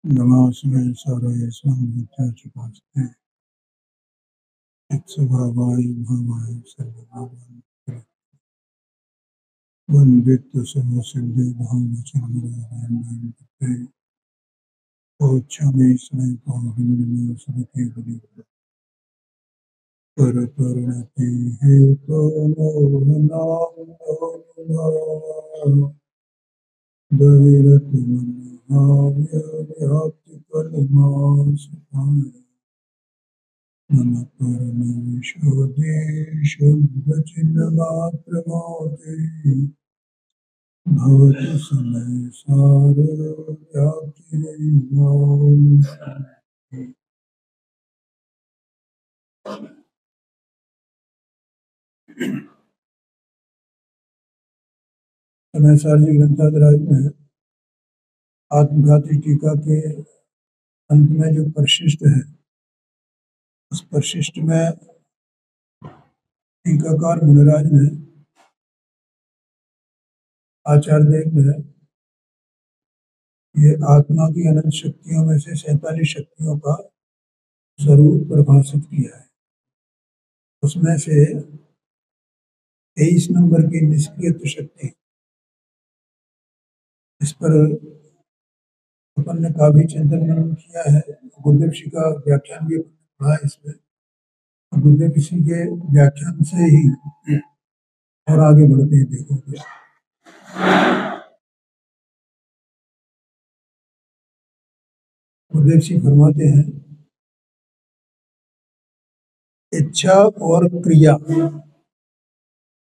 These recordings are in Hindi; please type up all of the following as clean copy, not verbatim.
नमास्मै साराय स्वामित्याचिपास्ते चित्सभावाय भावाय सर्वभावाय वन्दित समसिद्धि भावचरणाय ओच्छामि स्मै पाहिनीय सुरते बलि परतरणति हेतो मोहनाम दविरत मनहाव्य विहाप्ति कलमासुताय नम परमविशोदेशुद्धचिन्नमात्रमोदे भवतु समय सारव्याप्तिरेवाम् समय सारजी ग्रंथादराज में आत्मघाती टीका के अंत में जो परिशिष्ट है, उस परिशिष्ट में टीकाकार मुनिराज ने आचार्य देव ने ये आत्मा की अनंत शक्तियों में से 47 शक्तियों का स्वरूप परिभाषित किया है। उसमें से 23 नंबर की निष्क्रिय शक्ति, इस पर अपन ने काफी चिंतन किया है। गुरुदेव जी का व्याख्यान भी पढ़ा है इसमें। गुरुदेव जी के व्याख्यान से ही और आगे बढ़ते हैं। देखोगे गुरुदेव जी फरमाते हैं, इच्छा और क्रिया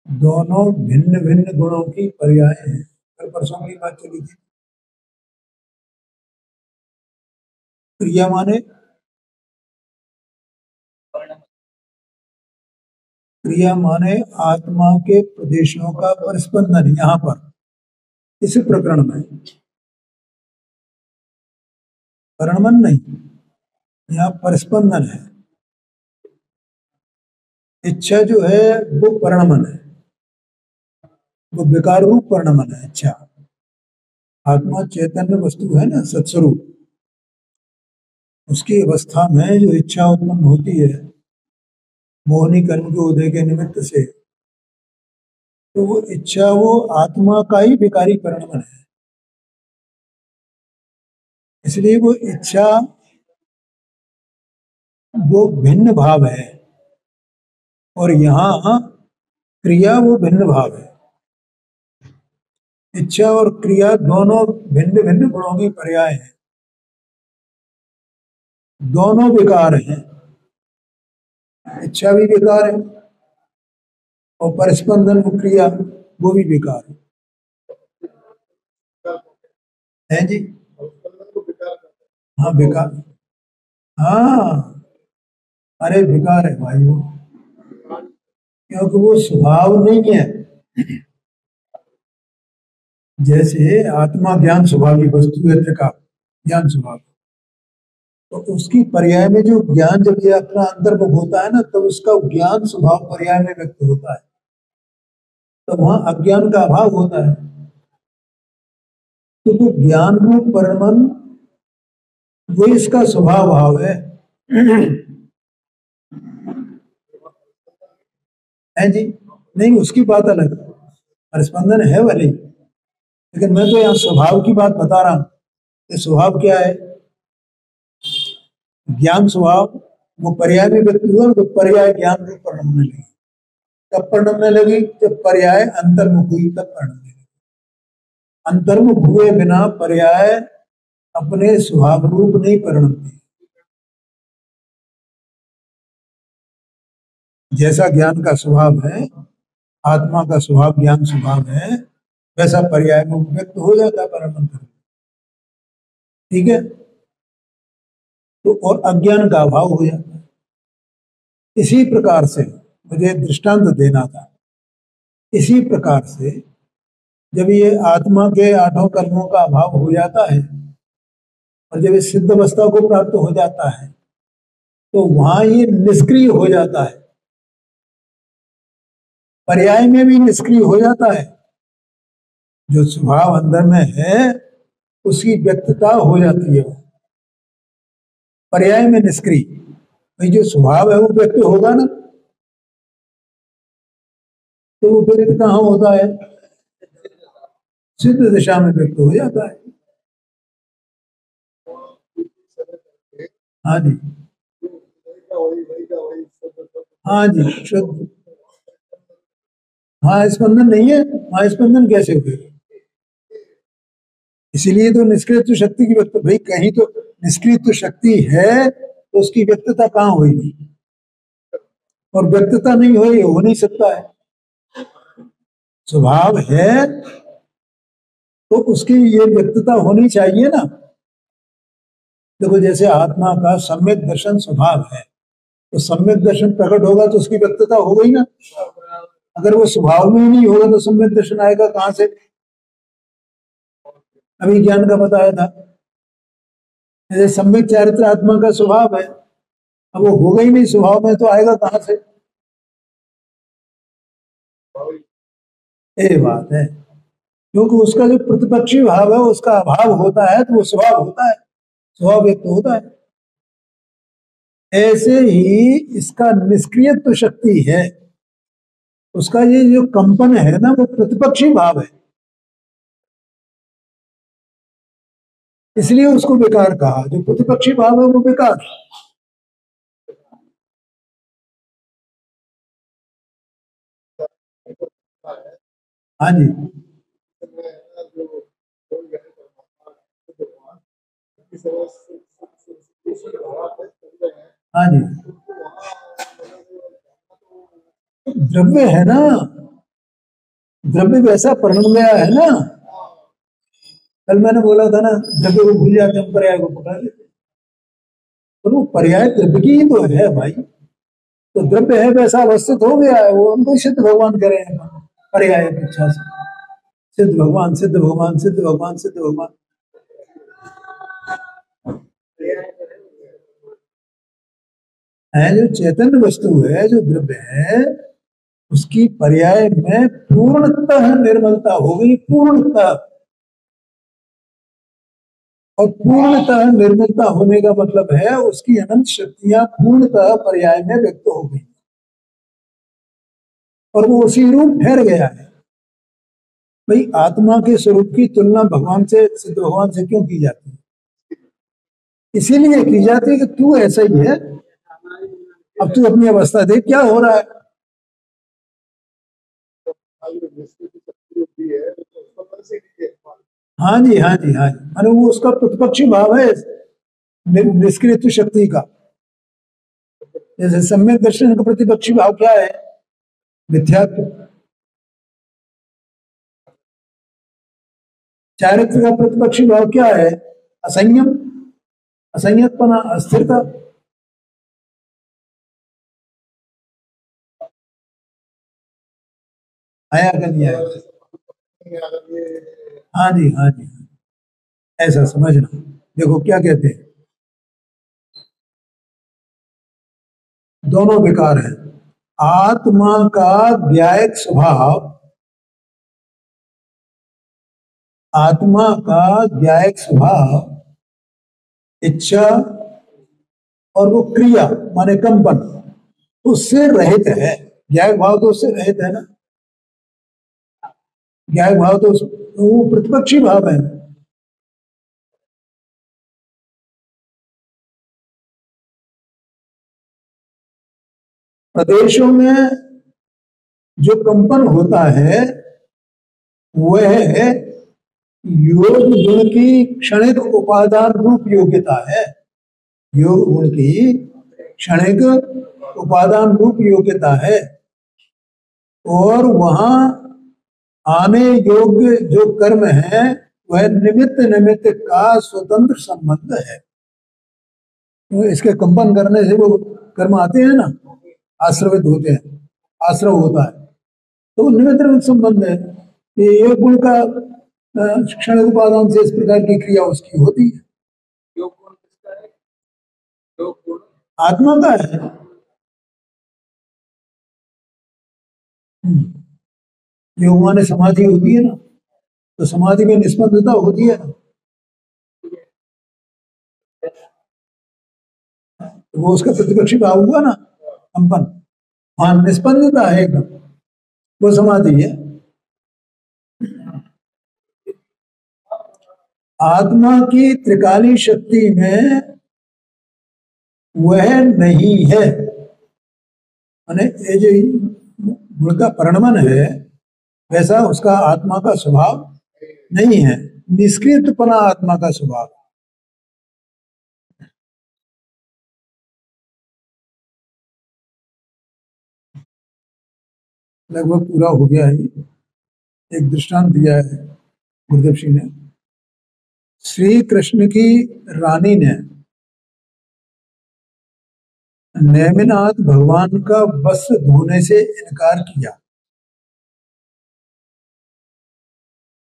दोनों भिन्न भिन्न गुणों की पर्याय हैं। कल परसों की बात चली थी। क्रिया माने आत्मा के प्रदेशों का परिस्पंदन। यहाँ पर इस प्रकरण में परिणमन नहीं, यहाँ परिस्पंदन है। इच्छा जो है वो परिणमन है, वो विकार रूप परिणमन है। इच्छा आत्मा चैतन्य वस्तु है ना, सत्स्वरूप। उसकी अवस्था में जो इच्छा उत्पन्न होती है मोहनी कर्म के उदय के निमित्त से, तो वो इच्छा वो आत्मा का ही विकारी परिणमन है। इसलिए वो इच्छा वो भिन्न भाव है और यहाँ क्रिया वो भिन्न भाव है। इच्छा और क्रिया दोनों भिन्न भिन्न गुणों की पर्याय है, दोनों विकार हैं। इच्छा भी विकार है और परिस्पंदन क्रिया वो भी विकार है जी। हाँ विकार, हाँ अरे विकार है भाई वो, क्योंकि वो स्वभाव नहीं है। जैसे आत्मा ज्ञान स्वभावी वस्तु है, का ज्ञान स्वभाव, तो उसकी पर्याय में जो ज्ञान जब ये अपना अंतर्मुख होता है ना, तब तो उसका ज्ञान स्वभाव पर्याय में व्यक्त होता है, तो वहां अज्ञान का अभाव होता है। तो ज्ञान रूप परिणमन वो इसका स्वभाव भाव है। है जी, नहीं उसकी बात अलग, परिस्पंदन है वाली, लेकिन मैं तो यहाँ स्वभाव की बात बता रहा हूं। ये स्वभाव क्या है? ज्ञान स्वभाव वो पर्याय में व्यक्त हुआ, तो पर्याय ज्ञान रूप परिणमने लगी। कब परिणमने लगी? जब पर्याय अंतर्मुख हुई, तब परिणमने लगी। अंतर्मुख हुए बिना पर्याय अपने स्वभाव रूप नहीं परिणमते। जैसा ज्ञान का स्वभाव है, आत्मा का स्वभाव ज्ञान स्वभाव है, वैसा पर्याय में व्यक्त हो जाता है परिणमन करके। ठीक है, तो और अज्ञान का अभाव हो जाता है। इसी प्रकार से मुझे दृष्टांत देना था। इसी प्रकार से जब ये आत्मा के 8 कर्मों का अभाव हो जाता है और जब ये सिद्ध अवस्था को प्राप्त हो जाता है, तो वहां ये निष्क्रिय हो जाता है, पर्याय में भी निष्क्रिय हो जाता है। जो स्वभाव अंदर में है उसकी व्यक्तता हो जाती है। पर्याय में निष्क्रिय, भाई जो स्वभाव है वो व्यक्त होगा ना, तो वो व्यक्त कहाँ होता है? सिद्ध दशा में व्यक्त हो जाता है। हाँ जी, हाँ जी, शुद्ध। हाँ स्पंदन नहीं है, हाँ स्पंदन कैसे हुए? इसीलिए तो निष्क्रियत्व शक्ति की व्यक्त, भाई कहीं तो निष्क्रियत्व शक्ति है तो उसकी व्यक्तता कहाँ होगी? और व्यक्तता नहीं हो, ये हो नहीं सकता है। स्वभाव है तो उसकी ये व्यक्तता होनी चाहिए ना। देखो जैसे आत्मा का सम्यक दर्शन स्वभाव है, तो सम्यक दर्शन प्रकट होगा तो उसकी व्यक्तता हो गई ना। अगर वो स्वभाव में ही नहीं होगा तो सम्यक दर्शन आएगा कहां से? अभी ज्ञान का बताया था, जैसे सम्यक चारित्र आत्मा का स्वभाव है, अब वो होगा ही नहीं स्वभाव में तो आएगा कहां से? ये बात है, क्योंकि उसका जो प्रतिपक्षी भाव है उसका अभाव होता है तो वो स्वभाव होता है, स्वभाव व्यक्त होता है। ऐसे ही इसका निष्क्रियत्व शक्ति है, उसका ये जो कंपन है ना वो प्रतिपक्षी भाव है, इसलिए उसको बेकार कहा। जो प्रतिपक्षी भाव है वो बेकार। हाँ जी, हाँ जी, द्रव्य है ना, द्रव्य वैसा परिणम गया है ना। कल मैंने बोला था ना, द्रव्य को भूल जाते हम, पर्याय को पकड़ लेते। तो वो पर्याय द्रव्य की ही तो है भाई, तो द्रव्य है वैसा अवस्थित हो गया है, वो हमको सिद्ध भगवान करे हैं पर्याय की इच्छा से। सिद्ध भगवान, सिद्ध भगवान, सिद्ध भगवान, सिद्ध भगवान है। जो चैतन्य वस्तु है, जो द्रव्य है, उसकी पर्याय में पूर्णतः निर्मलता हो गई, पूर्णतः। और पूर्णतः निर्मलता होने का मतलब है उसकी अनंत शक्तियां पूर्णतः पर्याय में व्यक्त हो गई और वो उसी रूप ठहर गया है। भाई आत्मा के स्वरूप की तुलना भगवान से, सिद्ध भगवान से क्यों की जाती है? इसीलिए की जाती है कि तू ऐसा ही है, अब तू अपनी अवस्था देख क्या हो रहा है। हाँ जी, हाँ जी, हाँ जी, माने वो उसका प्रतिपक्षी भाव है निष्क्रिय शक्ति का। जैसे सम्यक दर्शन का प्रतिपक्षी भाव क्या है? मिथ्यात्व। चारित्र का प्रतिपक्षी भाव क्या है? असंयम, असंयतपना, अस्थिरता। आया कर नहीं आया? हाँ जी, हाँ जी, ऐसा समझना। देखो क्या कहते हैं, दोनों बेकार है। आत्मा का ज्ञायक स्वभाव, आत्मा का ज्ञायक स्वभाव इच्छा और वो क्रिया माने कंपन उससे रहित है। ज्ञायक भाव तो उससे रहित है ना। ज्ञायक भाव तो वो प्रतिपक्षी भाव है। प्रदेशों में जो कंपन होता है वह योग गुण की क्षणिक उपादान रूप योग्यता है। योग गुण की क्षणिक उपादान रूप योग्यता है, और वहां आने योग्य जो कर्म है वह निमित्त निमित्त का स्वतंत्र संबंध है। तो इसके कंपन करने से वो कर्म आते हैं ना, आश्रवित होते हैं, आश्रव होता है, तो वो निमित्त निमित्त संबंध है। ये गुण का क्षण उपादान से इस प्रकार की क्रिया उसकी होती है। आत्मा का है। योग माने समाधि होती है ना, तो समाधि में निष्पन्दता होती है ना। तो वो उसका प्रतिपक्षी भाव हुआ ना, कंपन। हाँ, निस्पंदता है एकदम, वो समाधि है। आत्मा की त्रिकाली शक्ति में वह नहीं है, माने ये जो गुण का परिणमन है वैसा उसका आत्मा का स्वभाव नहीं है, निष्क्रियपना आत्मा का स्वभाव। लगभग पूरा हो गया है। एक दृष्टांत दिया है गुरुदेव जी ने। श्री कृष्ण की रानी ने नेमिनाथ भगवान का वस्त्र धोने से इनकार किया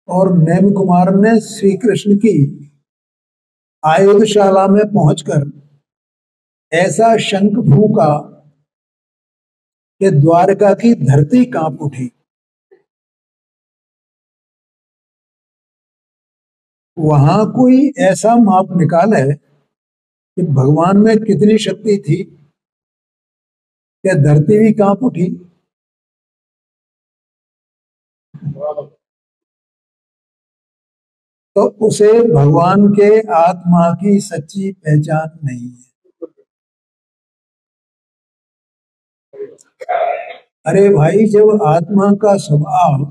और नेम कुमार ने श्री कृष्ण की आयुधशाला में पहुंचकर ऐसा शंख फूंका कि द्वारका की धरती कांप उठी। वहां कोई ऐसा माप निकाले कि भगवान में कितनी शक्ति थी कि धरती भी कांप उठी। तो उसे भगवान के आत्मा की सच्ची पहचान नहीं है। अरे भाई, जब आत्मा का स्वभाव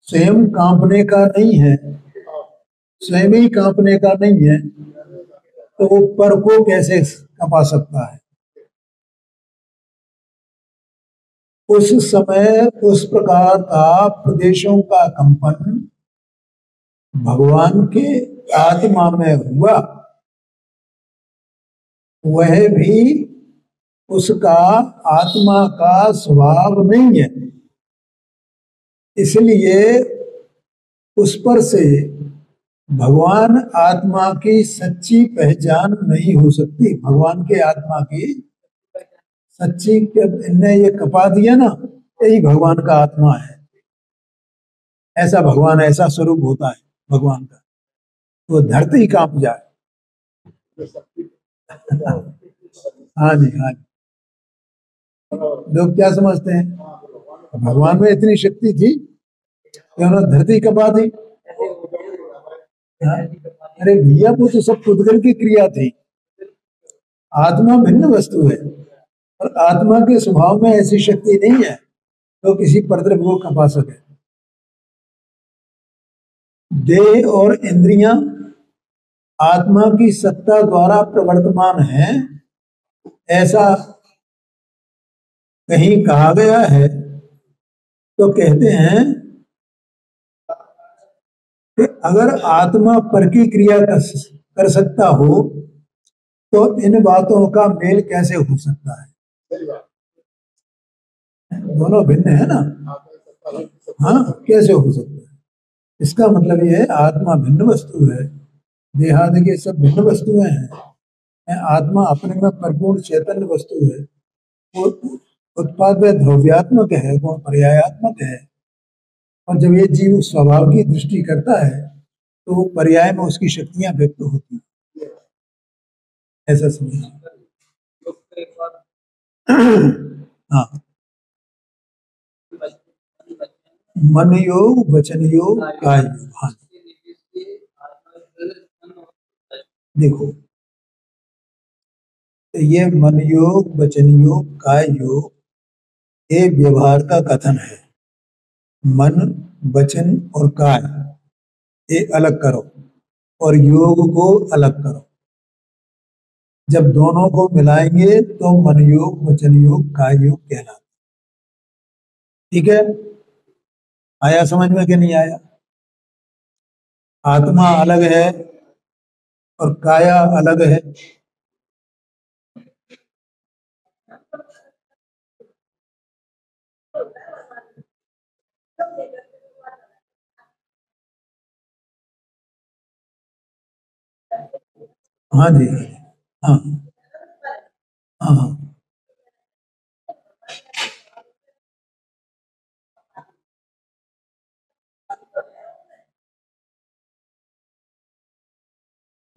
स्वयं कांपने का नहीं है, स्वयं ही कांपने का नहीं है, तो वो पर को कैसे कपा सकता है? उस समय उस प्रकार का प्रदेशों का कंपन भगवान के आत्मा में हुआ, वह भी उसका आत्मा का स्वभाव नहीं है। इसलिए उस पर से भगवान आत्मा की सच्ची पहचान नहीं हो सकती। भगवान के आत्मा की सच्ची, इनने ये कपा दिया ना, यही भगवान का आत्मा है। ऐसा भगवान, ऐसा स्वरूप होता है भगवान का, वो धरती कांप जाए। हाँ जी, हाँ जी। लोग क्या समझते हैं भगवान में इतनी शक्ति थी कि उन्होंने धरती कपा दी। हाँ? अरे भैया, वो तो सब पुद्गल की क्रिया थी। आत्मा भिन्न वस्तु है और आत्मा के स्वभाव में ऐसी शक्ति नहीं है तो किसी परद्रव्य को खपा सके। देह और इंद्रियां आत्मा की सत्ता द्वारा प्रवर्तमान है, ऐसा कहीं कहा गया है तो कहते हैं कि अगर आत्मा पर की क्रिया कर सकता हो तो इन बातों का मेल कैसे हो सकता है? दोनों भिन्न है ना। हाँ, कैसे हो सकता है? इसका मतलब ये है आत्मा भिन्न वस्तु है, देहादि के सब भिन्न वस्तुएं हैं। आत्मा अपने में परिपूर्ण चैतन्य वस्तु है। वो उत्पाद व द्रव्यात्मक है, वो पर्यायात्मक है। और जब ये जीव स्वभाव की दृष्टि करता है तो वो पर्याय में उसकी शक्तियां व्यक्त होती हैं। ऐसा समझ। हाँ, मन योग, वचन योग, काय योग। हाँ, देखो, ये मन योग, वचन योग, काय योग, ये व्यवहार का कथन है। मन, वचन और काय ये अलग करो और योग को अलग करो। जब दोनों को मिलाएंगे तो मन योग, वचन योग, काय योग कहलाता। ठीक है? आया समझ में कि नहीं आया? आत्मा अलग है और काया अलग है। हाँ जी, हाँ, हाँ, हाँ।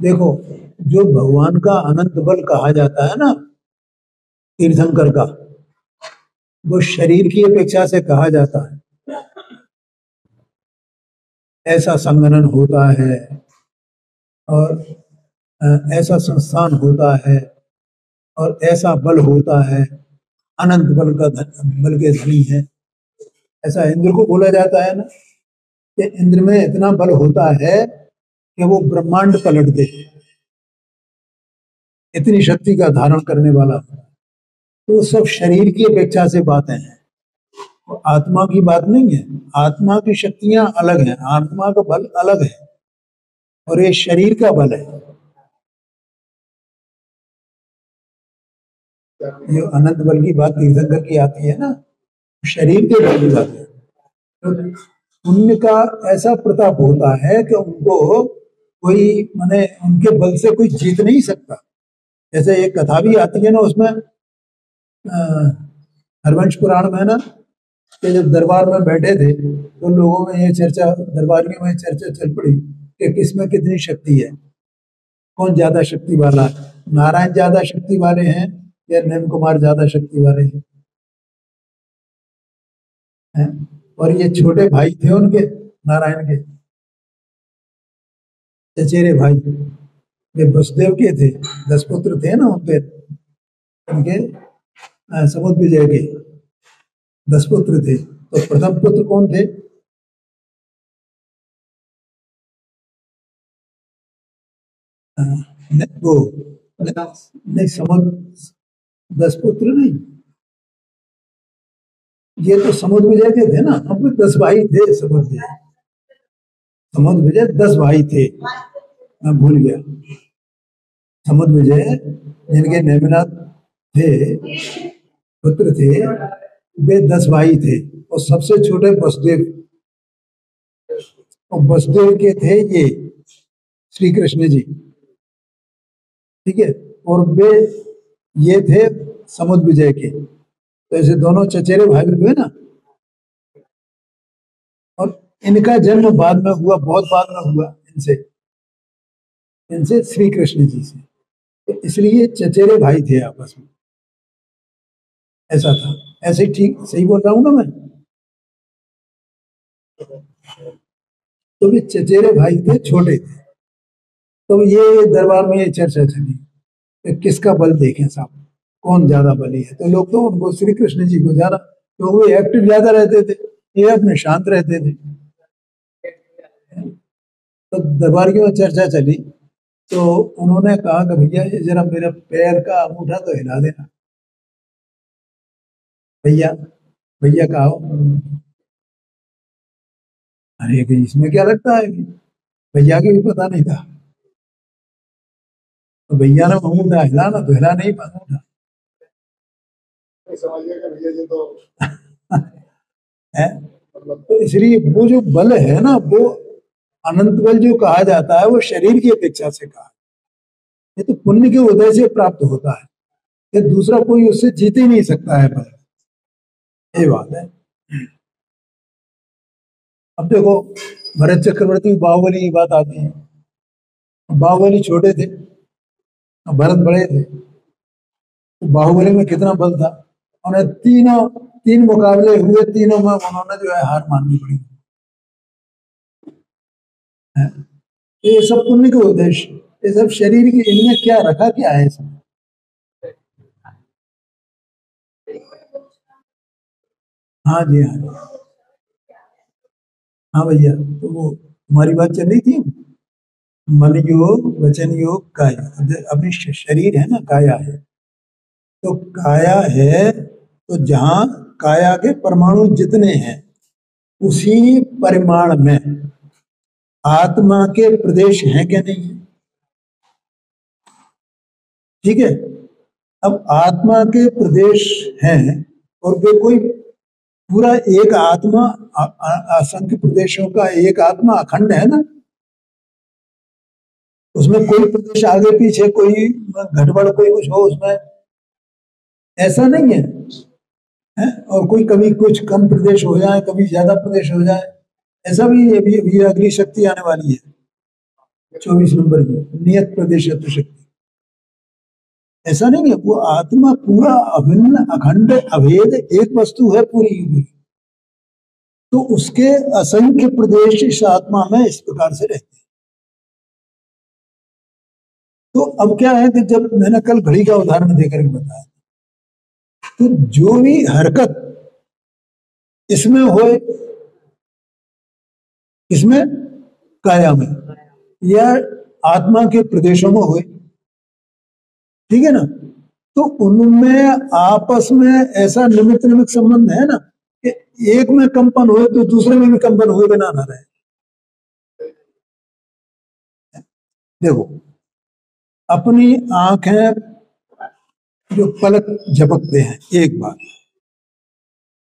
देखो, जो भगवान का अनंत बल कहा जाता है ना तीर्थंकर का, वो शरीर की अपेक्षा से कहा जाता है। ऐसा संगठन होता है और ऐसा संस्थान होता है और ऐसा बल होता है, अनंत बल का बल के धनी है। ऐसा इंद्र को बोला जाता है ना कि इंद्र में इतना बल होता है कि वो ब्रह्मांड पलट दे, इतनी शक्ति का धारण करने वाला। तो सब शरीर की अपेक्षा से बातें हैं, तो आत्मा की बात नहीं है। आत्मा की शक्तियां अलग हैं, आत्मा का बल अलग है और ये शरीर का बल है। ये अनंत बल की बात तीर्थंकर की आती है ना, शरीर के बल की बात है। तो उनका ऐसा प्रताप होता है कि उनको कोई माने उनके बल से कोई जीत नहीं सकता। जैसे एक कथा भी आती है ना, उसमें हरवंश पुराण में ना कि जब दरबार में बैठे थे तो लोगों में ये चर्चा, दरबारियों में चर्चा चल पड़ी कि किसमें कितनी शक्ति है, कौन ज्यादा शक्ति वाला है, नारायण ज्यादा शक्ति वाले हैं या नेम कुमार ज्यादा शक्ति वाले हैं? और ये छोटे भाई थे उनके, नारायण के चचेरे भाई, वे वसुदेव के थे, 10 पुत्र थे ना उनके, उनके समुद्र विजय के 10 पुत्र थे। तो प्रथम पुत्र कौन थे? वो नहीं, समुद्र 10 पुत्र नहीं, ये तो समुद्र विजय के थे ना। हम 10 भाई थे समुद्र विजय, समुद्र विजय 10 भाई थे, मैं भूल गया। समुद्र विजय जिनके नेमिनाथ थे, पुत्र थे, वे 10 भाई थे और सबसे छोटे वसुदेव, और वसुदेव के थे ये श्री कृष्ण जी, ठीक है। और वे ये थे समुद्र विजय के। तो ऐसे दोनों चचेरे भाई हुए ना, और इनका जन्म बाद में हुआ, बहुत बाद में हुआ इनसे श्री कृष्ण जी से। तो इसलिए चचेरे भाई थे आपस में, ऐसा था। ऐसे ठीक सही बोल रहा हूं ना मैं? तो वे चचेरे भाई थे, छोटे थे। तो ये दरबार में ये चर्चा चली कि किसका बल देखें साहब, कौन ज्यादा बली है। तो लोग तो उनको श्री कृष्ण जी को ज्यादा, तो वो एक्टिव ज्यादा रहते थे, ये अपने शांत रहते थे। तो दरबारियों में चर्चा चली तो उन्होंने कहा कि भैया ये जरा मेरे पैर का अंगूठा तो हिला देना। भैया भैया कहा, अरे भाई इसमें क्या लगता है, भैया के भी पता नहीं था। तो भैया ने अंगूठा हिलाना तो हिला नहीं अंगूठा है। तो इसलिए वो जो बल है ना, वो अनंत बल जो कहा जाता है, वो शरीर की अपेक्षा से कहा, ये तो पुण्य के उदय से प्राप्त होता है, ये दूसरा कोई उससे जीत ही नहीं सकता है बल, ये बात है। अब देखो भरत चक्रवर्ती बाहुबली की बात आती है। बाहुबली छोटे थे, भरत बड़े थे। तो बाहुबली में कितना बल था, उन्हें 3 मुकाबले हुए, तीनों में उन्होंने जो है हार माननी पड़ी है। तो ये सब पुण्य के उद्देश्य, ये सब शरीर की, इनमें क्या रखा क्या है सब? हाँ जी, हाँ जी, हाँ भैया। तो वो हमारी बात चल रही थी, मन योग, वचन योग, काया। अपनी शरीर है ना, काया है। तो काया है, तो जहां काया के परमाणु जितने हैं उसी परिमाण में आत्मा के प्रदेश हैं क्या नहीं है? ठीक है। अब आत्मा के प्रदेश हैं और वे कोई पूरा एक आत्मा, असंख्य प्रदेशों का एक आत्मा अखंड है ना, उसमें कोई प्रदेश आगे पीछे, कोई गड़बड़, कोई कुछ हो उसमें, ऐसा नहीं है? और कोई कभी कुछ कम प्रदेश हो जाए, कभी ज्यादा प्रदेश हो जाए, ऐसा भी अभी अगली शक्ति आने वाली है। 24 नंबर की नियत प्रदेशत्व शक्ति। ऐसा नहीं है, वो आत्मा पूरा अभिन्न अखंड अभेद एक वस्तु है पूरी की पूरी। तो उसके असंख्य प्रदेश इस आत्मा में इस प्रकार से रहते हैं। तो अब क्या है कि जब मैंने कल घड़ी का उदाहरण देकर के बताया, तो जो भी हरकत इसमें हो, इसमें काया में या आत्मा के प्रदेशों में हो, ठीक है ना, तो उनमें आपस में ऐसा निमित्त निमित्त संबंध है ना कि एक में कंपन हुए तो दूसरे में भी कंपन हुए बिना ना रहे। देखो, अपनी आंखें जो पलक झपकते हैं एक बार,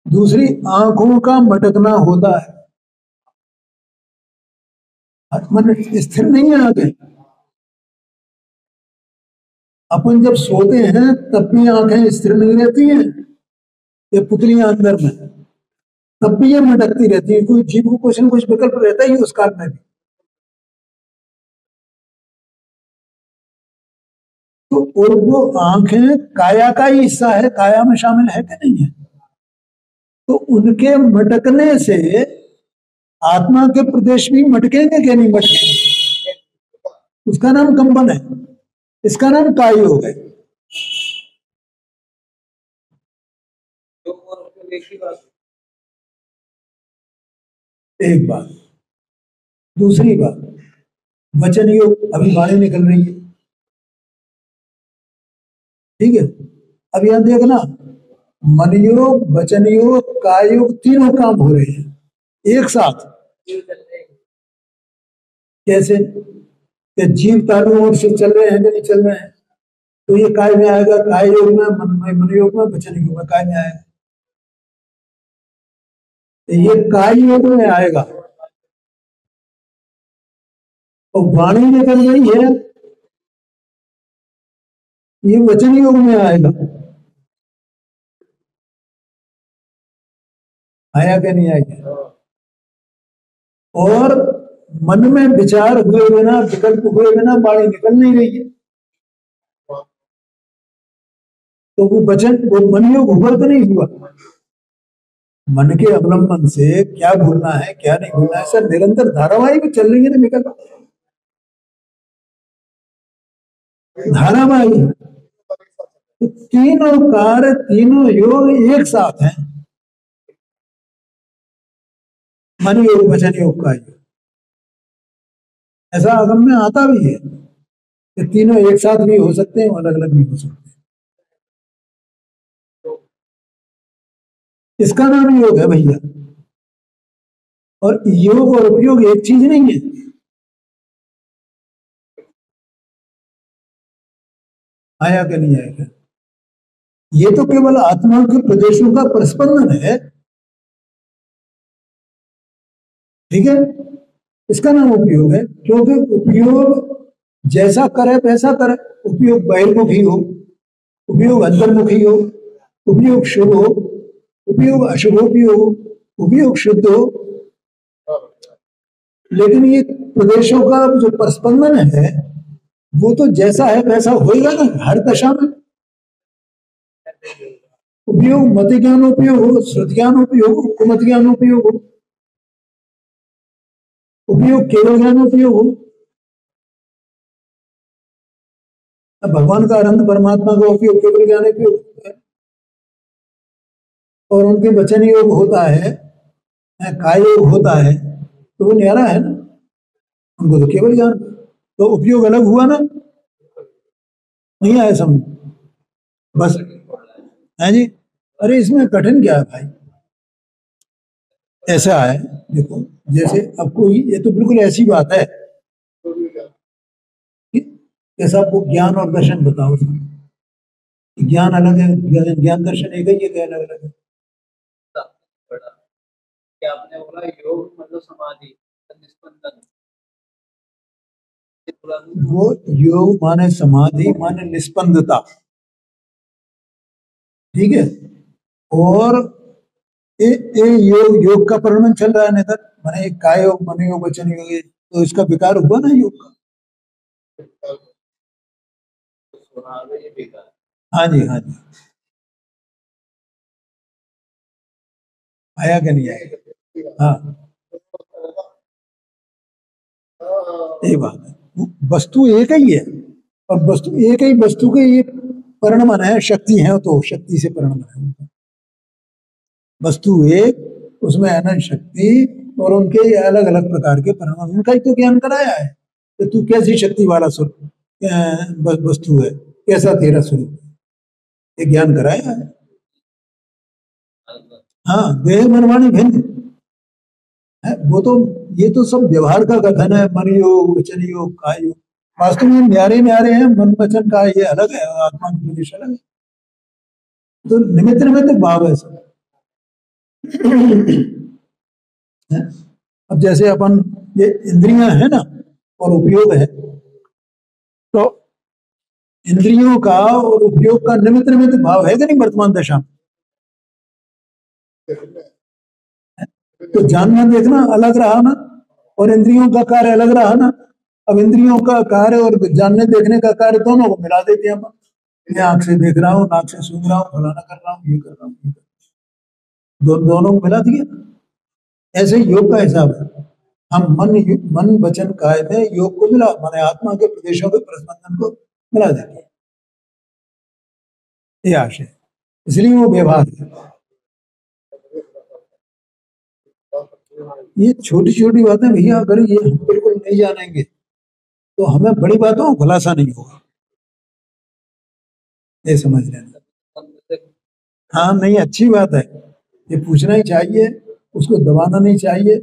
दूसरी आंखों का मटकना होता है, मन स्थिर नहीं है आगे। अपन जब सोते हैं तब भी आंखें स्थिर नहीं रहती हैं, ये पुतलियां अंदर में, तब भी ये मटकती रहती है, कोई जीव को कुछ न कुछ विकल्प रहता ही उस काल में भी। तो और वो आंखें काया का ही हिस्सा है, काया में शामिल है कि नहीं है? तो उनके मटकने से आत्मा के प्रदेश भी मटकेंगे कि नहीं मटकेंगे? उसका नाम कंपन है, इसका नाम काय हो गए। एक बात। दूसरी बात, वचन योग, अभी वाणी निकल रही है, ठीक है। अब यहां देखना, मन योग, वचन योग, काय योग, तीनों काम हो रहे हैं एक साथ। कैसे? कि जीव तालु ओर से चल रहे हैं कि नहीं चल रहे हैं, तो ये काय में आएगा, काय योग में, मन योग में, वचन योग में, काय में आएगा। ये काय योग में आएगा, और वाणी निकल रही है, ये वचन योग में आएगा। आया क्या नहीं आएगा? और मन में विचार हुए बिना, विकल्प हुए बिना वाणी निकल नहीं रही है, तो वो वचन, वो मन योग हुआ तो नहीं हुआ? मन के अवलंबन से क्या भूलना है क्या नहीं भूलना है, सर निरंतर धारावाहिक चल रही है ना विकल्प, धारावाहिक। तो तीनों कार्य, तीनों योग एक साथ हैं, मन योग, वचन योग, का योग। ऐसा आगम में आता भी है कि तीनों एक साथ भी हो सकते हैं, अलग अलग भी हो सकते हैं। इसका नाम योग है भैया। और योग और उपयोग एक चीज नहीं है। आया कि नहीं आएगा? ये तो केवल आत्मा के प्रदेशों का प्रस्पंदन है, ठीक है। इसका नाम उपयोग है, क्योंकि उपयोग जैसा करे वैसा करे। उपयोग बहिर्मुखी हो, उपयोग अंतर्मुखी हो, उपयोग शुभ हो, उपयोग अशुभ भी हो, उपयोग शुद्ध हो, लेकिन ये प्रदेशों का जो प्रस्पंदन है वो तो जैसा है वैसा होगा ना हर दशा में। उपयोग मत ज्ञान उपयोग हो, श्रुत ज्ञान उपयोग हो, कुमत ज्ञान उपयोग हो, उपयोग केवल ज्ञान उपयोग हो। अब भगवान का अनंत परमात्मा का उपयोग केवल ज्ञान उपयोग है, और उनके वचन योग होता है, काय योग होता है, तो वो न्यारा है ना, उनको तो केवल ज्ञान। तो उपयोग अलग हुआ ना, नहीं आया समझ? बस है जी। अरे इसमें कठिन क्या है भाई? ऐसा है, देखो, जैसे अब कोई, ये तो बिल्कुल ऐसी बात है कि जैसा आपको ज्ञान और दर्शन बताओ, ज्ञान अलग है, ज्ञान दर्शन एक ही है, अलग अलग है। क्या आपने बोला योग मतलब समाधि, निस्पंदन? वो योग माने समाधि माने निस्पंदता, ठीक है। और योग का परिणाम चल रहा है, नहीं माने काय योग, मन योग, वचन योग, तो इसका विकार हुआ ना योग का। ये बेकार। हाँ जी, हाँ जी, आया कि नहीं आया? हाँ, ये बात है, वस्तु एक ही है, और वस्तु एक ही वस्तु के ये परिणमन है, शक्ति है तो शक्ति से परिणमन है उनका। वस्तु एक, उसमें अनंत शक्ति, और उनके अलग अलग प्रकार के परिणाम, उनका ही तो ज्ञान कराया है कि तू कैसी शक्ति वाला वस्तु है, कैसा तेरा स्वरूप है, ये ज्ञान कराया है। हाँ, देह मनवाणी भिन्न है, वो तो, ये तो सब व्यवहार का कथन है, मन योग, वचन योग, काय योग, वास्तव में न्यारे न्यारे हैं, मन वचन का ये अलग है, आत्मा की प्रदेश अलग है, तो निमित्त निमित्त भाव है सब। अब जैसे अपन, ये इंद्रियां है ना, और उपयोग है, तो इंद्रियों का और उपयोग का निमित्त निमित्त भाव है कि नहीं वर्तमान दशा में? तो जानना देखना अलग रहा ना, और इंद्रियों का कार्य अलग रहा ना। अब इंद्रियों का कार्य और जानने देखने का कार्य दोनों को मिला देते हैं अपन, मैं आंख से देख रहा हूँ, नाक से सुन रहा हूँ, फलाना कर रहा हूँ, ये कर रहा हूँ, ये कर रहा हूँ, दोनों को मिला दिया। ऐसे ही योग का हिसाब है, हम मन वचन काय में योग को मिला, माने आत्मा के प्रदेशों के प्रस्पंदन को मिला देते हैं, ये आशय, इसलिए वो व्यवहार है। ये छोटी छोटी बातें भैया, अगर ये हम बिल्कुल नहीं जानेंगे तो हमें बड़ी बातों का खुलासा नहीं होगा, ये समझ लेना। हाँ, नहीं, अच्छी बात है, ये पूछना ही चाहिए, उसको दबाना नहीं चाहिए,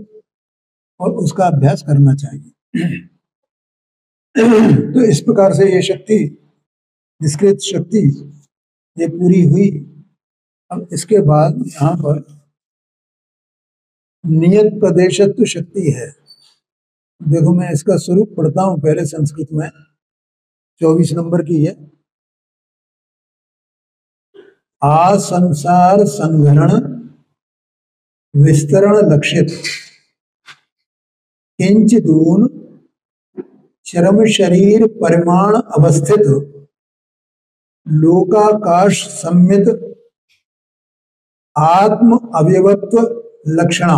और उसका अभ्यास करना चाहिए। तो इस प्रकार से ये शक्ति, निष्कृत शक्ति, ये पूरी हुई। अब इसके बाद यहाँ पर नियत प्रदेशत्व शक्ति है। देखो, मैं इसका स्वरूप पढ़ता हूं पहले संस्कृत में, 24 नंबर की है। आ संसार संघरण विस्तरण लक्षित किंचिदून चरम शरीर परिमाण अवस्थित लोकाकाश सम्मित आत्म अवयवत्व लक्षणा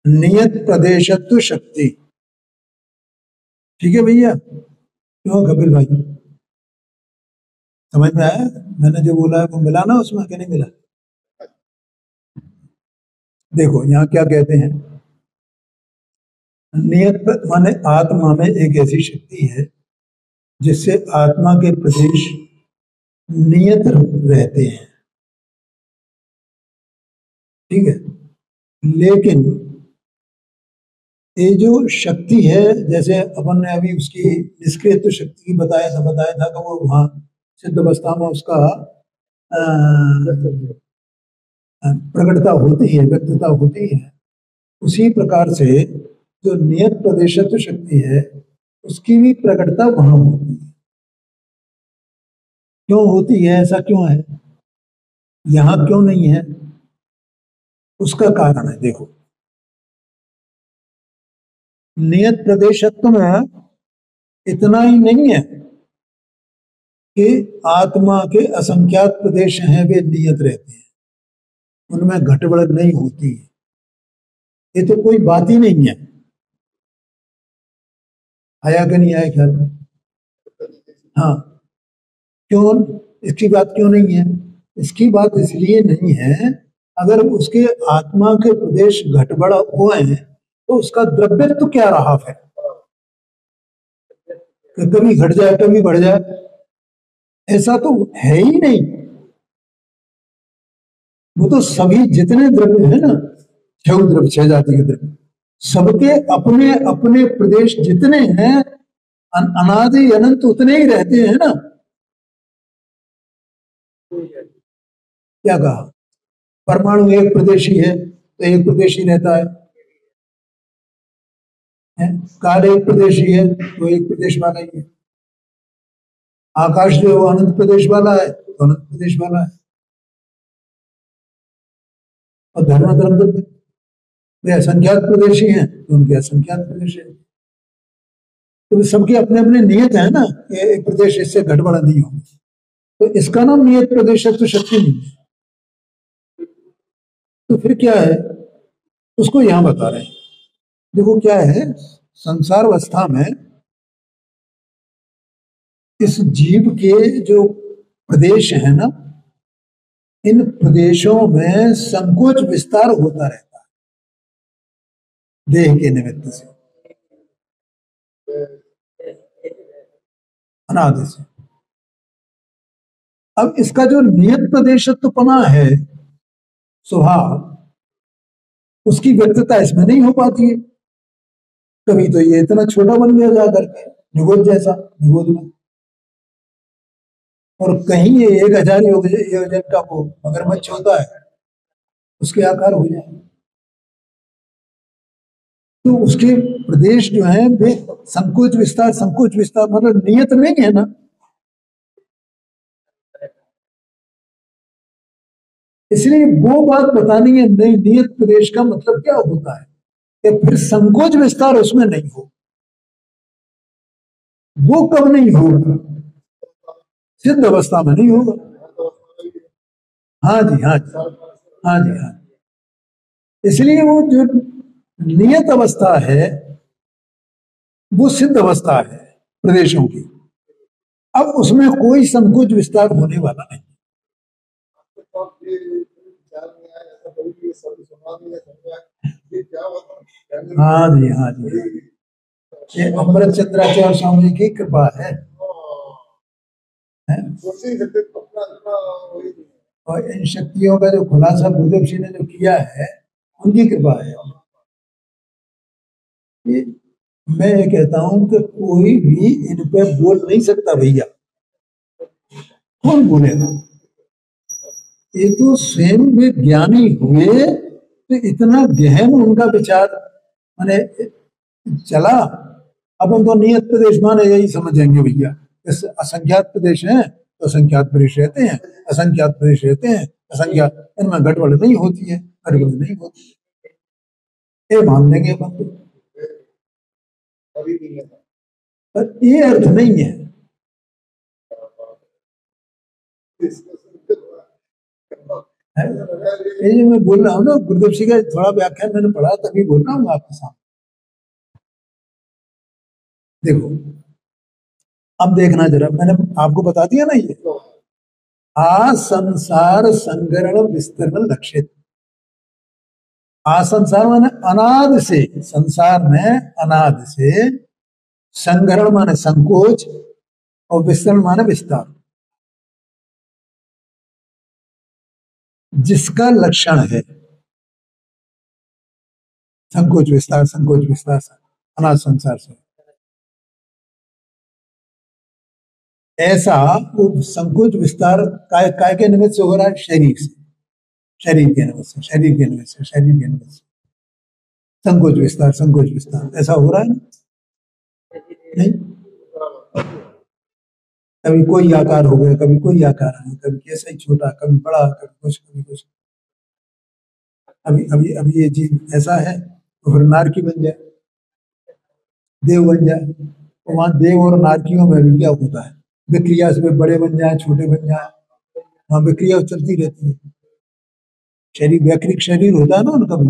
नियत प्रदेशत्व शक्ति। ठीक है भैया? क्यों कपिल भाई, समझ में आया? मैंने जो बोला है वो मिला ना उसमें, क्या नहीं मिला? देखो यहाँ क्या कहते हैं, नियत माने आत्मा में एक ऐसी शक्ति है जिससे आत्मा के प्रदेश नियत रहते हैं, ठीक है। लेकिन ये जो शक्ति है, जैसे अपन ने अभी उसकी निष्क्रिय शक्ति की बताया था कि वो वहां सिद्ध अवस्था में उसका प्रकटता होती है, व्यक्तता होती है। उसी प्रकार से जो नियत प्रदेशत्व शक्ति है, उसकी भी प्रकटता वहां होती है। क्यों होती है, ऐसा क्यों है, यहां क्यों नहीं है? उसका कारण है, देखो, नियत प्रदेशत्व में इतना ही नहीं है कि आत्मा के असंख्यात प्रदेश हैं, वे नियत रहते हैं, उनमें घटबढ़ नहीं होती है, ये तो कोई बात ही नहीं है। आया कि नहीं आया ख्याल? हाँ, क्यों इसकी बात क्यों नहीं है? इसकी बात इसलिए नहीं है, अगर उसके आत्मा के प्रदेश घटबढ़ हुए हैं तो उसका द्रव्यत्व क्या रहा है, कि कभी घट जाए कभी बढ़ जाए, ऐसा तो है ही नहीं। वो तो सभी जितने द्रव्य है ना, 6 द्रव्य, 6 जाति के द्रव्य, सबके अपने अपने प्रदेश जितने हैं, अनादि अनंत उतने ही रहते हैं ना। क्या कहा? परमाणु एक प्रदेशी है तो एक प्रदेशी रहता है, काल एक प्रदेशी है तो एक प्रदेश वाला ही है। आकाश जो है वो अनंत प्रदेश वाला है तो अनंत प्रदेश वाला है। और धर्म वे असंख्यात प्रदेशी हैं तो उनके असंख्यात प्रदेश है। तो सबकी अपने अपने नियत है ना, एक प्रदेश इससे गड़बड़ नहीं हो, तो इसका नाम नियत प्रदेशत्व शक्ति नहीं है। तो फिर क्या है, उसको यहां बता रहे हैं। देखो क्या है, संसार अवस्था में इस जीव के जो प्रदेश है ना, इन प्रदेशों में संकोच विस्तार होता रहता है देह के निमित्त से, अनादि से। अब इसका जो नियत प्रदेशत्वपना है, स्वभाव, उसकी व्यक्तता इसमें नहीं हो पाती है। कभी तो ये इतना छोटा बन गया जाकर के, निगोद जैसा, निगोद में, और कहीं ये 1000 योजन का वो मगरमच्छ होता है, उसके आकार हो जाए। तो उसके प्रदेश जो है वे संकोच विस्तार मतलब नियत नहीं है ना। इसलिए वो बात बतानी है, नहीं नियत प्रदेश का मतलब क्या होता है कि फिर संकोच विस्तार उसमें नहीं हो। वो कब नहीं होगा? सिद्ध अवस्था में नहीं होगा। हाँ जी, हाँ जी, हाँ जी, हाँ। इसलिए वो जो नियत अवस्था है वो सिद्ध अवस्था है प्रदेशों की। अब उसमें कोई संकोच विस्तार होने वाला नहीं। हाँ जी, हाँ जी, ये अमृत चंद्राचार्य स्वामी की कृपा है। और इन शक्तियों का जो खुलासा गुरुदेव जी ने जो किया है, उनकी कृपा है। ये मैं ये कहता हूं कि कोई भी इन पे बोल नहीं सकता भैया। कौन बोलेगा? ये तो स्वयं भी ज्ञानी हुए तो इतना गहन उनका विचार माने चला। अब उनको नियत प्रदेश माने यही समझेंगे भैया, इस असंख्यात प्रदेश है तो असंख्यात प्रदेश रहते हैं, असंख्यात प्रदेश रहते हैं, असंख्यात, इनमें गड़बड़ नहीं होती है, गड़बड़ नहीं होती, ये मान लेंगे अपन। पर ये अर्थ नहीं है। ये जो मैं बोल रहा हूँ ना, गुरुदेव जी का थोड़ा व्याख्यान मैंने पढ़ा तभी बोल रहा हूँ आपके सामने। देखो अब देखना जरा, मैंने आपको बता दिया ना, ये आ संसार संगरण विस्तरण लक्षित। आ संसार माने अनाद से, संसार में अनाद से, संगरण माने संकोच, और विस्तरण माने विस्तार, जिसका लक्षण है संकोच विस्तार, संकोच विस्तार, अनाद संसार से। ऐसा संकोच विस्तार काय काय के निमित्त से हो रहा है? शरीर से, शरीर के निमित्त से, शरीर के निमित्त से, शरीर के निमित्त से संकोच विस्तार, संकोच विस्तार ऐसा हो रहा है ना? नहीं, कभी कोई आकार हो गया, कभी कोई आकार है, कभी कैसा ही छोटा, कभी बड़ा, कभी कुछ, कभी कुछ। अभी अभी अभी ये चीज ऐसा है तो फिर नारकी बन जाए, देव बन जाए। तो वहां देव और नारकियों में भी क्या होता है? विक्रिया से बड़े बन जाए, छोटे बन जाए, वहां विक्रिया चलती रहती है। शरीर वैक्रिक शरीर होता है ना उनका भी।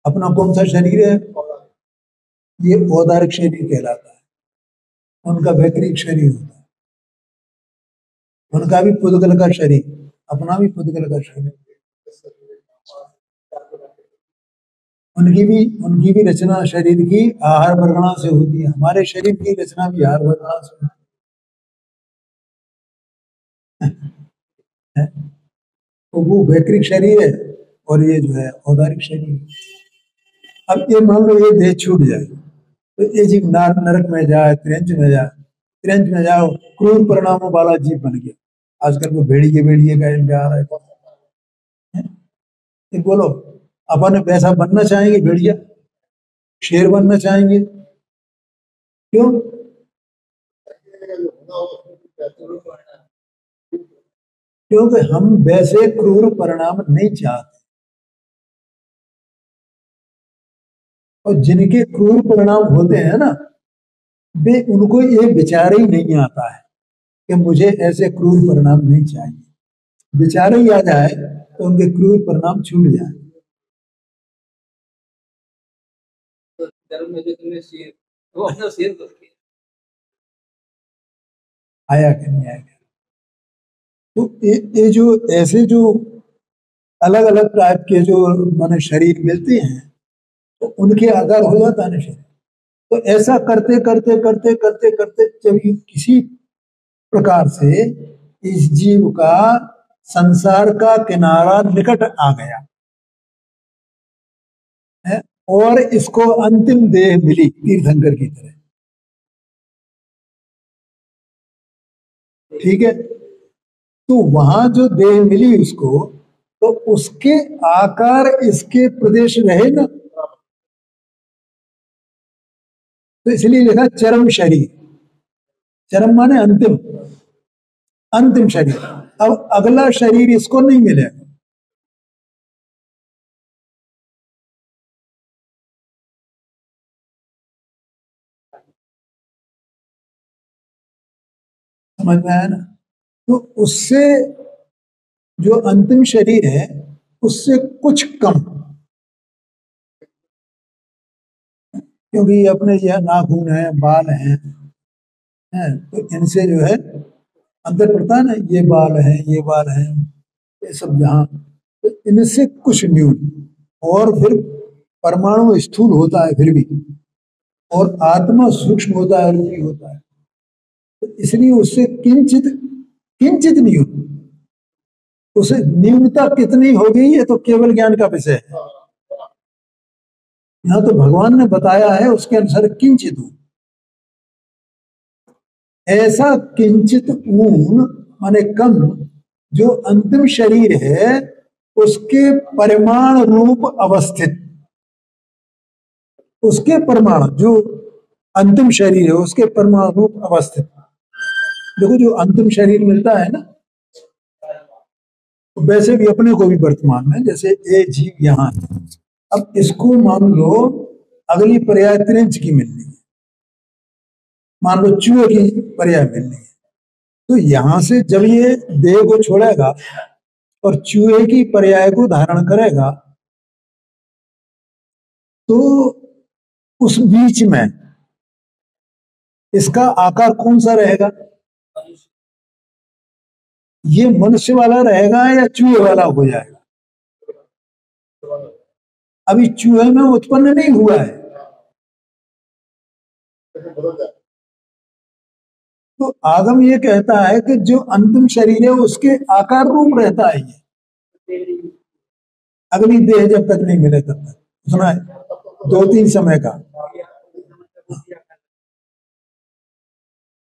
अपना कौन सा शरीर है? ये औदारिक शरीर कहलाता है। उनका वैक्रिक शरीर होता है। उनका भी पुद्गल का शरीर, अपना भी पुद्गल का शरीर। उनकी भी रचना शरीर की आहार वर्णा से होती है। हमारे शरीर की रचना भी आहार वर्णा से होती है। तो वो वैक्रिक शरीर है और ये जो है औदारिक शरीर है। अब ये मान लो ये देह छूट जाए तो ये जीव नरक में जाए, त्रियंच में जाए, त्रियंच में जाओ, क्रूर परिणामों वाला जीव बन गया। आजकल वो भेड़िए का इनका आ रहा है। बोलो अपन वैसा बनना चाहेंगे? भेड़िया शेर बनना चाहेंगे? क्यों? क्योंकि हम वैसे क्रूर परिणाम नहीं चाहते। और जिनके क्रूर परिणाम होते हैं ना, वे उनको ये विचार ही नहीं आता है कि मुझे ऐसे क्रूर परिणाम नहीं चाहिए। विचार ही आ जाए तो उनके क्रूर परिणाम छूट जाए। तो धर्म में जो तुमने शेर, वो अपना शेर तो आया कि नहीं आया? तो ये जो ऐसे जो अलग अलग टाइप के जो माने शरीर मिलते हैं तो उनके आधार हो जाता है ना शरीर। तो ऐसा करते करते करते करते करते जब ये किसी प्रकार से इस जीव का संसार का किनारा निकट आ गया है और इसको अंतिम देह मिली तीर्थंकर की तरह, ठीक है, तो वहां जो देह मिली उसको, तो उसके आकार इसके प्रदेश रहे ना, तो इसलिए लिखा चरम शरीर। चरम माने अंतिम, अंतिम शरीर। अब अगला शरीर इसको नहीं मिलेगा। समझ में आया ना? तो उससे जो अंतिम शरीर है उससे कुछ कम, क्योंकि अपने यह नाखून है, बाल हैं, तो इनसे जो है अंतर पड़ता है ना, ये बाल है, ये बाल है, ये सब जहां, तो इनसे कुछ न्यून। और फिर परमाणु स्थूल होता है फिर भी, और आत्मा सूक्ष्म होता है, रूपी होता है, तो इसलिए उससे किंचित किंचित न्यून। उसे न्यूनता कितनी होगी ये तो केवल ज्ञान का विषय है। यहाँ तो भगवान ने बताया है उसके अनुसार किंचित ऊन। ऐसा किंचित ऊन माने कम जो अंतिम शरीर है उसके परिमाण रूप अवस्थित, उसके परमाणु जो अंतिम शरीर है उसके परमाणु रूप अवस्थित। देखो जो अंतिम शरीर मिलता है ना, तो वैसे भी अपने को भी वर्तमान में जैसे ये जीव यहाँ है, अब इसको मान लो अगली पर्याय त्रिंच की मिलनी है, मान लो चूहे की पर्याय मिलनी है, तो यहां से जब ये देह को छोड़ेगा और चूहे की पर्याय को धारण करेगा, तो उस बीच में इसका आकार कौन सा रहेगा? ये मनुष्य वाला रहेगा या चूहे वाला हो जाएगा? अभी चूहे में उत्पन्न नहीं हुआ है, तो आगम ये कहता है कि जो अंतिम शरीर है उसके आकार रूप रहता है ये, अगली देह जब तक नहीं मिले तब तक। सुना है 2-3 समय का,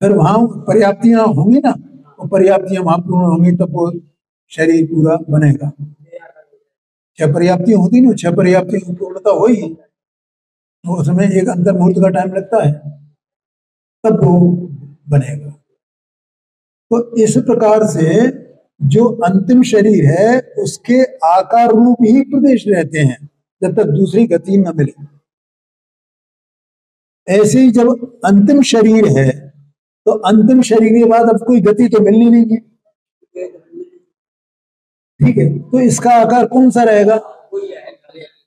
फिर वहां पर्याप्तियां होंगी ना, वो पर्याप्तियां वहां पूर्ण होंगी तब वो शरीर पूरा बनेगा। 6 पर्याप्तियां होती ना, 6 पर्याप्तियों की पूर्णता हुई तो उसमें एक अंतर मुहूर्त का टाइम लगता है, तब वो बनेगा। तो इस प्रकार से जो अंतिम शरीर है उसके आकार रूप ही प्रदेश रहते हैं जब तक दूसरी गति न मिले। ऐसे ही जब अंतिम शरीर है तो अंतिम शरीर के बाद अब कोई गति तो मिलनी नहीं है, ठीक है, तो इसका आकार कौन सा रहेगा?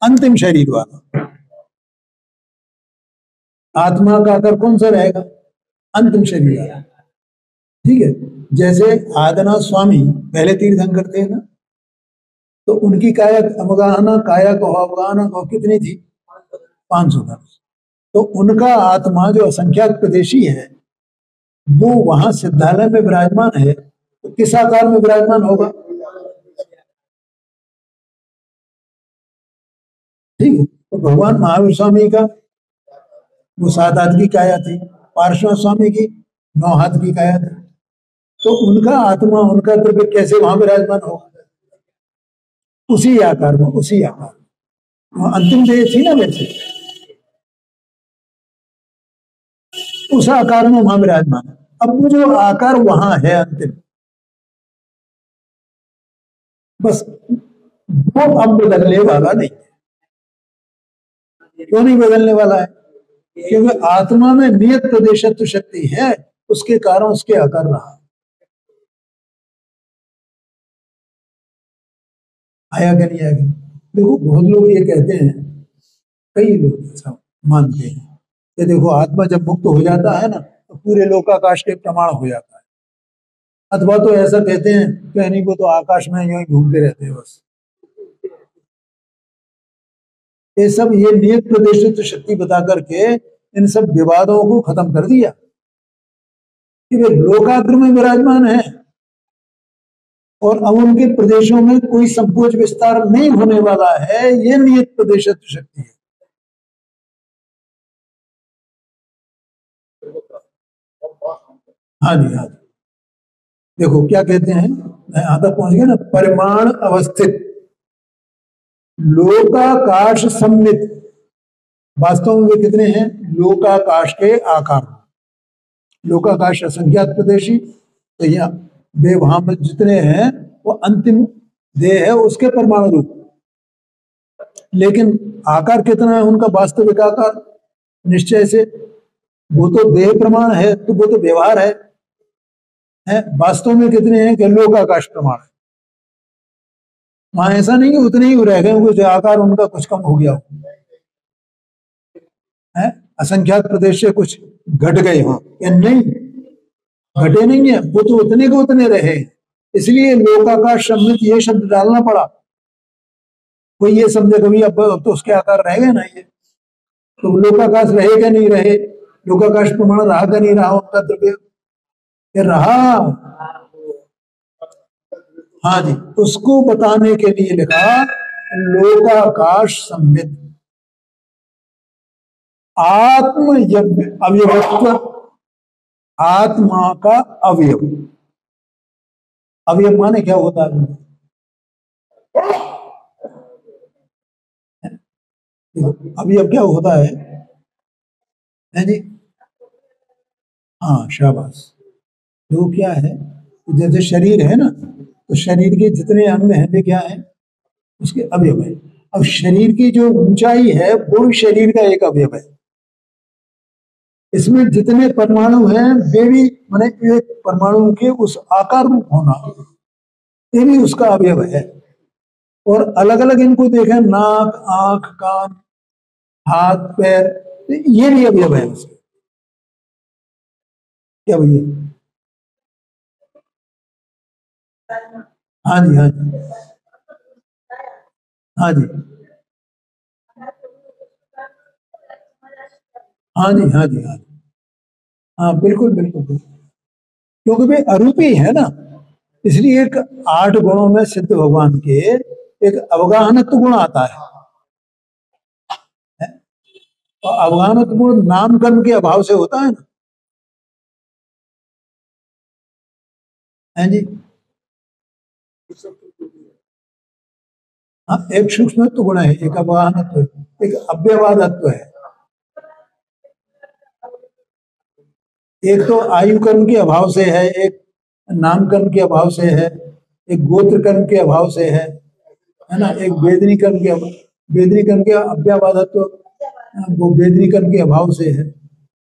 अंतिम शरीर वाला। आत्मा का आकार कौन सा रहेगा? अंतिम शरीर वाला, ठीक है। जैसे आदना स्वामी पहले तीर्थंकर थे ना, तो उनकी काया अवगाहना, काया को अवगाहना को कितनी थी? 500 वर्ष। तो उनका आत्मा जो असंख्यात प्रदेशी है वो वहां सिद्धालय में विराजमान है, तो किस आकार में विराजमान होगा? ठीक है, तो भगवान महावीर स्वामी का वो 7 हाथ की काया थी, पार्श्व स्वामी की 9 हाथ की काया थी, तो उनका आत्मा, उनका द्रव्य कैसे वहां विराजमान होगा? उसी आकार में, उसी आकार में। अंतिम देह थी ना वैसे, उस आकार में वहां विराजमान है। अब वो जो आकार वहां है अंतिम, बस वो अब बदलने वाला नहीं है। क्यों नहीं बदलने वाला है? क्योंकि आत्मा में नियत प्रदेशत्व शक्ति है, उसके कारण उसके आकार रहा। आया कि नहीं आया? देखो बहुत लोग ये कहते हैं, कई लोग ऐसा मानते हैं कि देखो आत्मा जब मुक्त हो जाता है ना तो पूरे लोकाकाश के प्रमाण हो जाता है। अथवा तो ऐसा कहते हैं कि नहीं वो तो आकाश में यूं ही घूमते रहते हैं बस। ये सब ये नियत प्रदेशित शक्ति बता करके इन सब विवादों को खत्म कर दिया कि वे लोकाग्र में विराजमान है और अब उनके प्रदेशों में कोई संकोच विस्तार नहीं होने वाला है। ये नियत प्रदेशित शक्ति है। हाँ जी, हाँ जी। देखो क्या कहते हैं, यहां तक पहुंच गए ना, परिमाण अवस्थित लोकाकाश सम्मित। वास्तव में वे कितने हैं? लोकाकाश के आकार। लोकाकाश असंख्यात प्रदेशी, तो यहाँ वे वहां पर जितने हैं वो अंतिम देह है उसके परमाणु रूप। लेकिन आकार कितना है उनका? वास्तविक आकार निश्चय से वो तो देह प्रमाण है, तो वो तो व्यवहार है। वास्तव में कितने हैं कि लोकाकाश प्रमाण है। वहां ऐसा नहीं कि उतने ही रह गए, कुछ आकार उनका कुछ कम हो गया है। असंख्यात प्रदेश से कुछ घट गए हो या नहीं? घटे नहीं है, वो तो उतने के उतने रहे। इसलिए लोकाकाश सम्मित ये शब्द डालना पड़ा। कोई ये समझे कभी अब तो उसके आकार रह गए ना, ये तो लोकाकाश रहे क्या नहीं रहे? लोकाकाश प्रमाण रहा क्या नहीं रहा उनका द्रव्य? रहा। हाँ जी, उसको बताने के लिए लिखा लोकाकाश सम्मित। आत्म अवयवत्व, आत्मा का अवयव। अवयव माने क्या होता है? अवयव क्या होता है जी? हाँ शाबाश। वो क्या है? जैसे शरीर है ना, तो शरीर के जितने अंग हैं वे क्या है? उसके अवयव है। अब शरीर की जो ऊंचाई है वो शरीर का एक अवयव है। इसमें जितने परमाणु हैं वे भी माने एक परमाणु के उस आकार रूप होना, ये भी उसका अवयव है। और अलग अलग इनको देखें, नाक, आंख, कान, हाथ, पैर, ये भी अवयव है उसके। क्या भैया? हाँ जी, हाँ जी, हाँ जी, हाँ जी, हाँ जी, हाँ जी, हाँ बिल्कुल बिल्कुल बिल्कुल। क्योंकि वे अरूपी है ना, इसलिए एक 8 गुणों में सिद्ध भगवान के एक अवगाहनत्व गुण आता है। और अवगाहनत्व गुण नाम कर्म के अभाव से होता है ना, है जी। हाँ, एक सूक्ष्मत्व गुण है, एक अवगाहनत्व है, एक अव्यवादत्व है। एक तो आयु कर्म के अभाव से है, एक नाम कर्म के अभाव से है, एक गोत्र कर्म के अभाव से है ना, एक वेदनी कर्म के अव्यवादत्व, वो वेदनी कर्म के अभाव से है।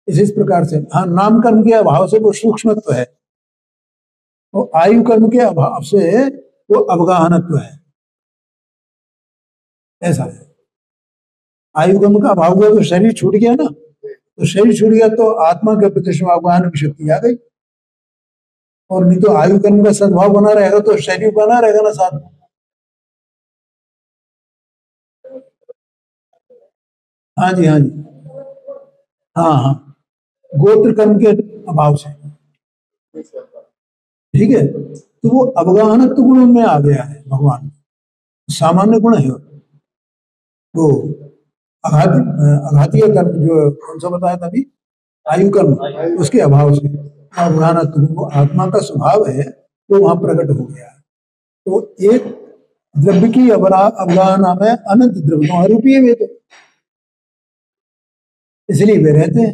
इस प्रकार से हाँ, नाम कर्म के अभाव से वो सूक्ष्मत्व है, और आयु कर्म के अभाव से वो अवगाहनत्व है। ऐसा है। आयु कर्म का अभाव हुआ तो शरीर छूट गया ना, तो शरीर छूट गया तो आत्मा के प्रति अवगाहन की शक्ति आ गई। और नहीं तो आयु कर्म का सद्भाव बना रहेगा तो शरीर बना रहेगा ना साथ में। हाँ जी, हाँ जी, हाँ हाँ, गोत्र कर्म के अभाव से, ठीक है। तो वो अवगाहनत्व गुण में आ गया है भगवान, सामान्य गुण है वो। आघातीय कर्म जो कौन सा बताया था अभी, आयु कर्म, उसके अभाव से अवगाहनत्व, वो आत्मा का स्वभाव है वो वहां प्रकट हो गया है। तो एक द्रव्य की अवगाहना में अनंत द्रव्यों आरोपी है वे तो, इसलिए वे रहते हैं।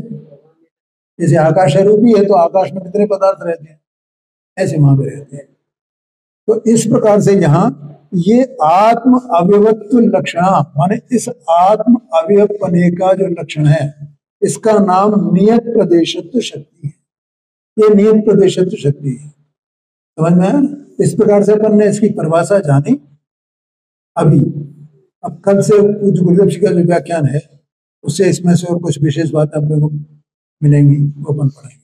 जैसे आकाश आरोपी है तो आकाश में कितने पदार्थ रहते हैं, ऐसे वहां पे रहते हैं। तो इस प्रकार से यहाँ ये आत्म अवयवत्व लक्षण, माने इस आत्म अवयव पने का जो लक्षण है इसका नाम नियत प्रदेशत्व शक्ति है। ये नियत प्रदेशत्व शक्ति है, समझ में आया? इस प्रकार से अपन ने इसकी परिभाषा जानी अभी। अब कल से पूज्य गुरुदेव जी का जो व्याख्यान है उससे इसमें से और कुछ विशेष बात आप लोगों को मिलेंगी, वो अपन पढ़ेंगे।